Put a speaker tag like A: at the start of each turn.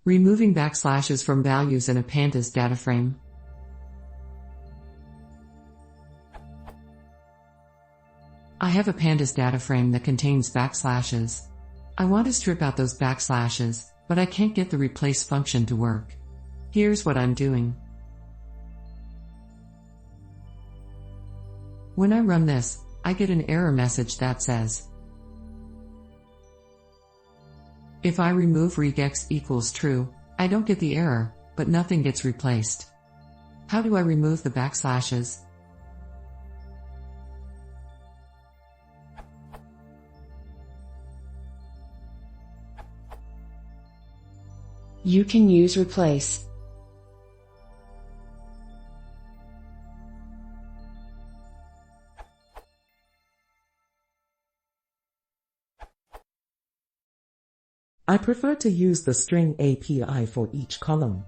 A: Removing backslashes from values in a Pandas data frame. I have a Pandas data frame that contains backslashes. I want to strip out those backslashes, but I can't get the replace function to work. Here's what I'm doing. When I run this, I get an error message that says, if I remove regex equals true, I don't get the error, but nothing gets replaced. How do I remove the backslashes?
B: You can use replace.
C: I prefer to use the string API for each column.